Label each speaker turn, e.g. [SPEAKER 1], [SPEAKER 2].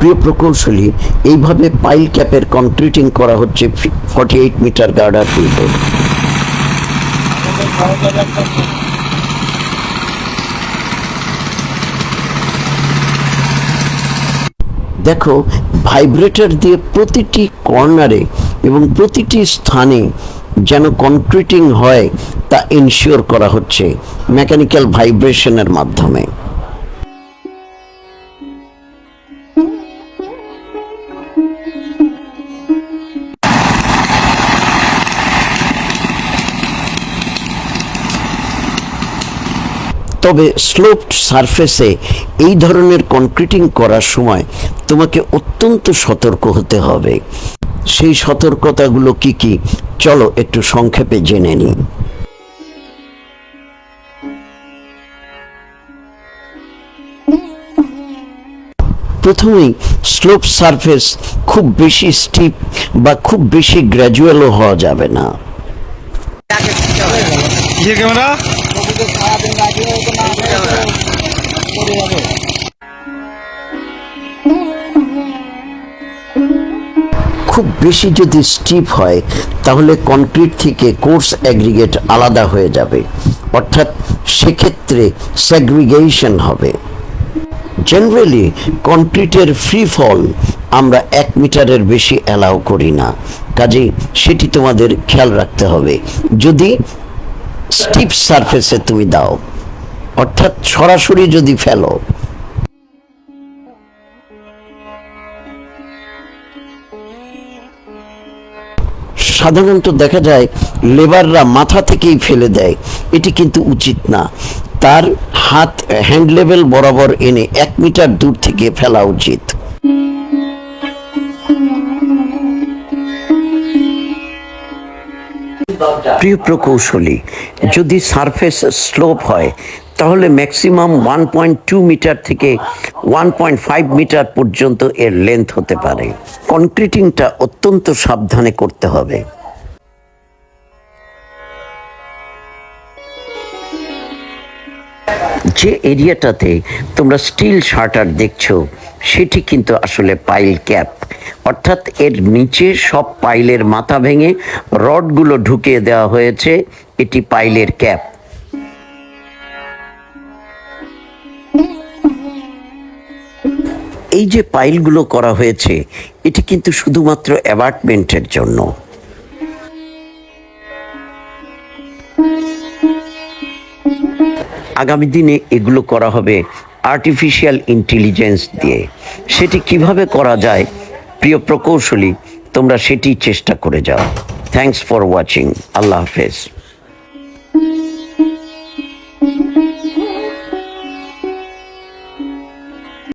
[SPEAKER 1] প্রিয় প্রকৌশলী, এইভাবে পাইল ক্যাপের কংক্রিটিং করা হচ্ছে 48 মিটার গার্ডার পুলতে। দেখো, ভাইব্রেটর দিয়ে প্রতিটি কর্নারে এবং প্রতিটি স্থানে যেন কংক্রিটিং হয় তা ইনশিওর করা হচ্ছে মেকানিক্যাল ভাইব্রেশনের মাধ্যমে। তবে স্লোপড সারফেসে এই ধরনের কংক্রিটিং করার সময় তোমাকে অত্যন্ত সতর্ক হতে হবে। সেই সতর্কতাগুলো কি কি, চলো একটু সংক্ষেপে জেনে নিই। প্রথমেই স্লোপ সারফেস খুব বেশি স্টিপ বা খুব বেশি গ্র্যাজুয়ালও হওয়া যাবে না। খুব বেশি যদি স্টিপ হয় তাহলে কনক্রিট থেকে কোর্স অ্যাগ্রিগেট আলাদা হয়ে যাবে, অর্থাৎ সেক্ষেত্রে সেগ্রিগেশন হবে। জেনারেলি কনক্রিটের ফ্রি ফল আমরা 1 মিটারের বেশি অ্যালাউ করি না, কাজেই সেটি তোমাদের খেয়াল রাখতে হবে যদি স্টিপ সারফেসে তুমি দাও, অর্থাৎ সরাসরি যদি ফেলো। সাধারণত দেখা যায় লেবাররা মাথা থেকেই ফেলে দেয়, এটি কিন্তু উচিত না। তার হাত হ্যান্ড লেভেল বরাবর এনে 1 মিটার দূর থেকে ফেলা উচিত। প্রিয় প্রকৌশলী, যদি সারফেস স্লোপ হয় তাহলে ম্যাক্সিমাম 1.2 মিটার থেকে 1.5 মিটার পর্যন্ত এর লেন্থ হতে পারে। কনক্রিটিংটা অত্যন্ত সাবধানে করতে হবে। যে এরিয়াটাতে তোমরা স্টিল শাটার দেখছো সেটি কিন্তু আসলে পাইল ক্যাপ, অর্থাৎ এর নিচে সব পাইলের মাথা ভেঙে রডগুলো ঢুকিয়ে দেওয়া হয়েছে, এটি পাইলের ক্যাপ। এই যে পাইলগুলো করা হয়েছে এটি কিন্তু শুধুমাত্র অ্যাপার্টমেন্টের জন্য। আগামী দিনে এগুলো করা হবে আর্টিফিশিয়াল ইন্টেলিজেন্স দিয়ে। সেটি কিভাবে করা যায় প্রিয় প্রকৌশলী, তোমরা সেটি চেষ্টা করে যাও। Thanks for watching. আল্লাহ হাফেজ।